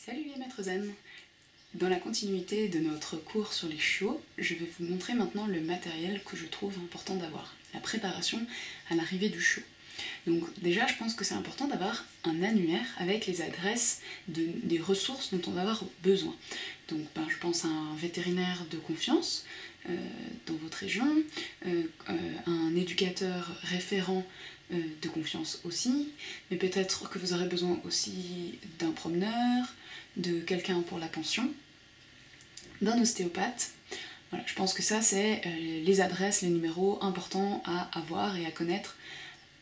Salut les maîtres zen! Dans la continuité de notre cours sur les chiots, je vais vous montrer maintenant le matériel que je trouve important d'avoir, la préparation à l'arrivée du chiot. Donc déjà, je pense que c'est important d'avoir un annuaire avec les adresses des ressources dont on va avoir besoin. Donc je pense à un vétérinaire de confiance dans votre région, un éducateur référent de confiance aussi, mais peut-être que vous aurez besoin aussi d'un promeneur, de quelqu'un pour la pension, d'un ostéopathe. Voilà, je pense que ça c'est les adresses, les numéros importants à avoir et à connaître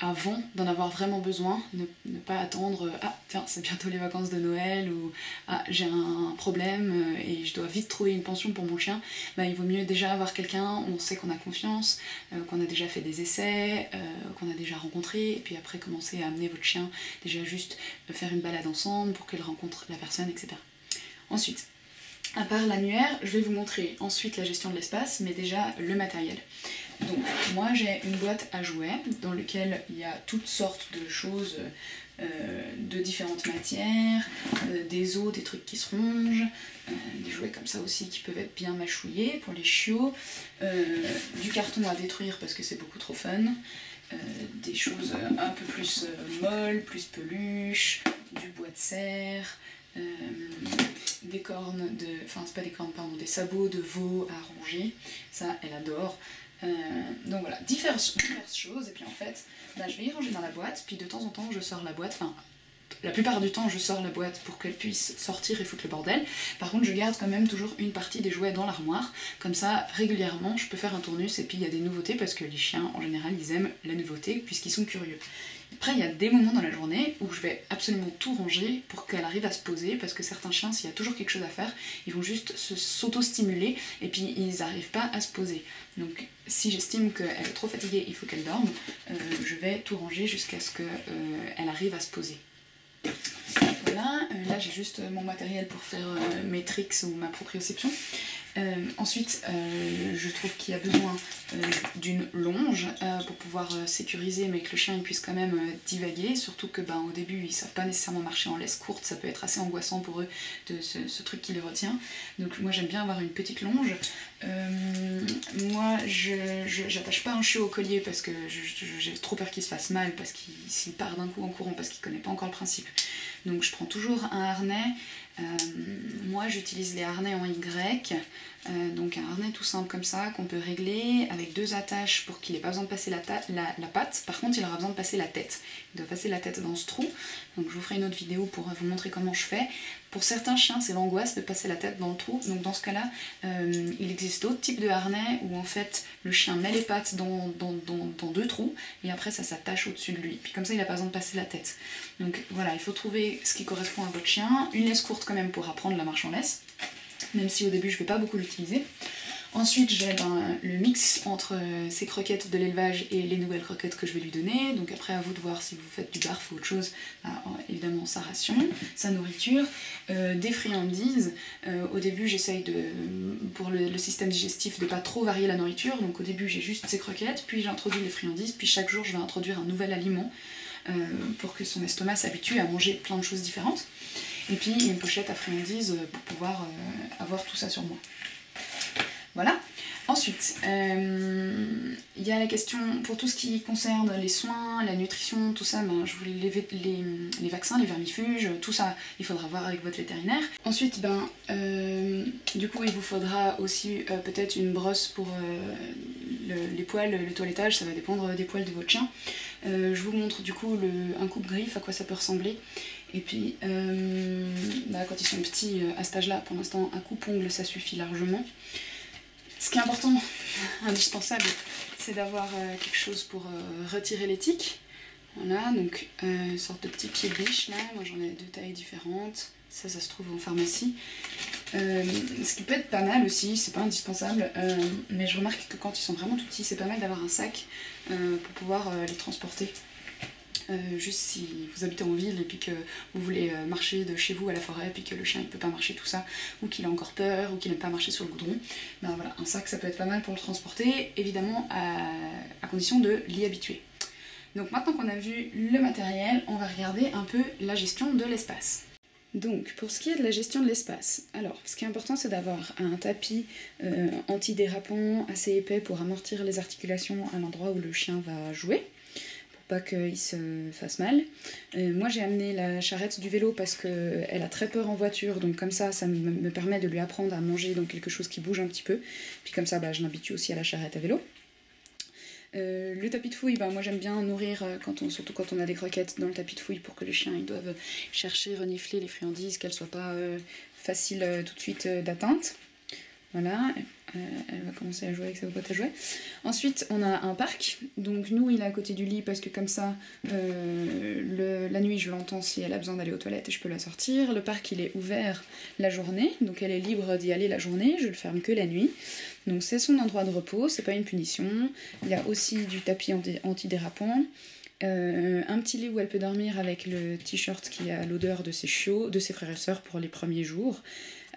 avant d'en avoir vraiment besoin, ne pas attendre « Ah tiens, c'est bientôt les vacances de Noël » ou « Ah, j'ai un problème et je dois vite trouver une pension pour mon chien ». Il vaut mieux déjà avoir quelqu'un, on sait qu'on a confiance, qu'on a déjà fait des essais, qu'on a déjà rencontré, et puis après commencer à amener votre chien, déjà juste faire une balade ensemble pour qu'elle rencontre la personne, etc. Ensuite, à part l'annuaire, je vais vous montrer ensuite la gestion de l'espace, mais déjà le matériel. Donc moi j'ai une boîte à jouets dans laquelle il y a toutes sortes de choses de différentes matières, des os, des trucs qui se rongent, des jouets comme ça aussi qui peuvent être bien mâchouillés pour les chiots, du carton à détruire parce que c'est beaucoup trop fun, des choses un peu plus molles, plus peluches, du bois de serre, des cornes de... Enfin c'est pas des cornes, pardon, des sabots de veau à ronger, ça elle adore. Donc voilà, diverses choses, et puis en fait, je vais y ranger dans la boîte, puis de temps en temps je sors la boîte, enfin la plupart du temps je sors la boîte pour qu'elle puisse sortir et foutre le bordel. Par contre je garde quand même toujours une partie des jouets dans l'armoire, comme ça régulièrement je peux faire un tournus et puis il y a des nouveautés parce que les chiens en général ils aiment la nouveauté puisqu'ils sont curieux. Après il y a des moments dans la journée où je vais absolument tout ranger pour qu'elle arrive à se poser, parce que certains chiens, s'il y a toujours quelque chose à faire, ils vont juste s'auto-stimuler et puis ils n'arrivent pas à se poser. Donc si j'estime qu'elle est trop fatiguée, il faut qu'elle dorme, je vais tout ranger jusqu'à ce qu'elle arrive à se poser. Voilà, là j'ai juste mon matériel pour faire mes tricks ou ma proprioception. Ensuite, je trouve qu'il y a besoin d'une longe pour pouvoir sécuriser, mais que le chien il puisse quand même divaguer, surtout que au début ils savent pas nécessairement marcher en laisse courte, ça peut être assez angoissant pour eux de ce truc qui les retient. Donc moi j'aime bien avoir une petite longe. Moi j'attache pas un chiot au collier parce que j'ai trop peur qu'il se fasse mal, parce s'il part d'un coup en courant, parce qu'il connaît pas encore le principe. Donc je prends toujours un harnais. Moi j'utilise les harnais en Y, donc un harnais tout simple comme ça qu'on peut régler avec deux attaches pour qu'il n'ait pas besoin de passer la patte. Par contre il aura besoin de passer la tête, il doit passer la tête dans ce trou, donc je vous ferai une autre vidéo pour vous montrer comment je fais. Pour certains chiens c'est l'angoisse de passer la tête dans le trou, donc dans ce cas là il existe d'autres types de harnais où en fait le chien met les pattes dans deux trous et après ça s'attache au-dessus de lui, puis comme ça il n'a pas besoin de passer la tête. Donc voilà, il faut trouver ce qui correspond à votre chien, une laisse courte quand même pour apprendre la marche en laisse, même si au début je ne vais pas beaucoup l'utiliser. Ensuite j'ai le mix entre ces croquettes de l'élevage et les nouvelles croquettes que je vais lui donner, donc après à vous de voir si vous faites du barf ou autre chose, évidemment sa ration, sa nourriture, des friandises. Au début j'essaye pour le système digestif de pas trop varier la nourriture, donc au début j'ai juste ces croquettes, puis j'introduis les friandises, puis chaque jour je vais introduire un nouvel aliment pour que son estomac s'habitue à manger plein de choses différentes. Et puis une pochette à friandises pour pouvoir avoir tout ça sur moi. Voilà. Ensuite, il y a la question pour tout ce qui concerne les soins, la nutrition, tout ça, je voulais les vaccins, les vermifuges, tout ça, il faudra voir avec votre vétérinaire. Ensuite, du coup, il vous faudra aussi peut-être une brosse pour les poils, le toilettage, ça va dépendre des poils de votre chien. Je vous montre du coup un coupe-griffe, à quoi ça peut ressembler. Et puis, quand ils sont petits, à cet âge-là, pour l'instant, un coupe-ongle, ça suffit largement. Ce qui est important, indispensable, c'est d'avoir quelque chose pour retirer les tiques. Voilà, donc une sorte de petit pied de biche là, moi j'en ai deux tailles différentes, ça se trouve en pharmacie. Ce qui peut être pas mal aussi, c'est pas indispensable, mais je remarque que quand ils sont vraiment tout petits, c'est pas mal d'avoir un sac pour pouvoir les transporter. Juste si vous habitez en ville et puis que vous voulez marcher de chez vous à la forêt et puis que le chien il peut pas marcher tout ça, ou qu'il a encore peur, ou qu'il n'aime pas marcher sur le goudron, voilà, un sac ça peut être pas mal pour le transporter, évidemment à condition de l'y habituer. Donc maintenant qu'on a vu le matériel, on va regarder un peu la gestion de l'espace. Donc, pour ce qui est de la gestion de l'espace, alors, ce qui est important, c'est d'avoir un tapis antidérapant assez épais pour amortir les articulations à l'endroit où le chien va jouer, pour pas qu'il se fasse mal. Moi, j'ai amené la charrette du vélo parce qu'elle a très peur en voiture, donc comme ça me permet de lui apprendre à manger dans quelque chose qui bouge un petit peu. Puis comme ça, je l'habitue aussi à la charrette à vélo. Le tapis de fouille, moi j'aime bien nourrir, surtout quand on a des croquettes dans le tapis de fouille pour que les chiens ils doivent chercher, renifler les friandises, qu'elles soient pas faciles tout de suite d'atteinte. Voilà, elle va commencer à jouer avec sa boîte à jouets. Ensuite, on a un parc. Donc nous, il est à côté du lit parce que comme ça, la nuit, je l'entends si elle a besoin d'aller aux toilettes et je peux la sortir. Le parc, il est ouvert la journée, donc elle est libre d'y aller la journée. Je le ferme que la nuit. Donc c'est son endroit de repos, c'est pas une punition. Il y a aussi du tapis antidérapant. Un petit lit où elle peut dormir avec le t-shirt qui a l'odeur de ses chiots, de ses frères et sœurs pour les premiers jours.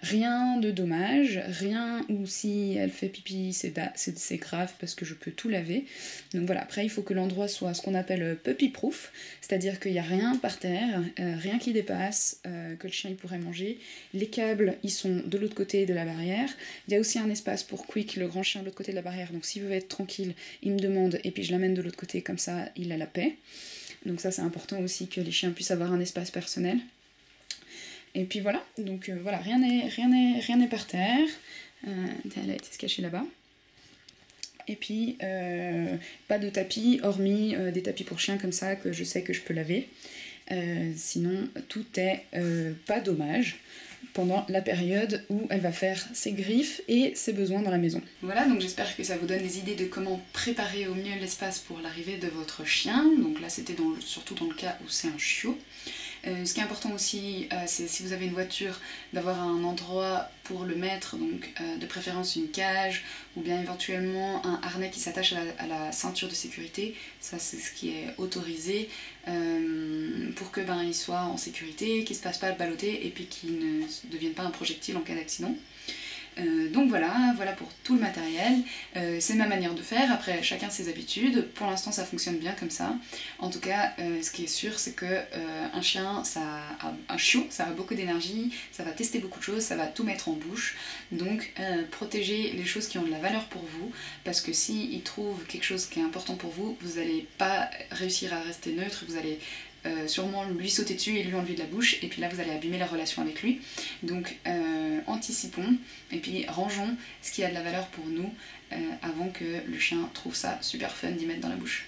Rien de dommage, rien où si elle fait pipi c'est grave parce que je peux tout laver. Donc voilà, après il faut que l'endroit soit ce qu'on appelle puppy proof, c'est-à-dire qu'il n'y a rien par terre, rien qui dépasse, que le chien il pourrait manger. Les câbles ils sont de l'autre côté de la barrière. Il y a aussi un espace pour Quick, le grand chien de l'autre côté de la barrière, donc s'il veut être tranquille, il me demande et puis je l'amène de l'autre côté, comme ça il a la paix. Donc ça c'est important aussi que les chiens puissent avoir un espace personnel. Et puis voilà, donc voilà, rien n'est par terre. Elle a été se cacher là-bas. Et puis pas de tapis, hormis des tapis pour chiens comme ça que je sais que je peux laver. Sinon tout est pas dommage pendant la période où elle va faire ses griffes et ses besoins dans la maison. Voilà, donc j'espère que ça vous donne des idées de comment préparer au mieux l'espace pour l'arrivée de votre chien. Donc là c'était surtout dans le cas où c'est un chiot. Ce qui est important aussi, c'est si vous avez une voiture, d'avoir un endroit pour le mettre, donc de préférence une cage, ou bien éventuellement un harnais qui s'attache à la ceinture de sécurité. Ça c'est ce qui est autorisé pour que il soit en sécurité, qu'il ne se passe pas balloter et puis qu'il ne devienne pas un projectile en cas d'accident. Donc voilà pour tout le matériel. C'est ma manière de faire, après chacun ses habitudes. Pour l'instant ça fonctionne bien comme ça. En tout cas, ce qui est sûr c'est que un chien, un chiot, ça a beaucoup d'énergie, ça va tester beaucoup de choses, ça va tout mettre en bouche. Donc protégez les choses qui ont de la valeur pour vous, parce que s'il trouve quelque chose qui est important pour vous, vous n'allez pas réussir à rester neutre, vous allez sûrement lui sauter dessus et lui enlever de la bouche, et puis là vous allez abîmer la relation avec lui. Donc anticipons et puis rangeons ce qui a de la valeur pour nous avant que le chien trouve ça super fun d'y mettre dans la bouche.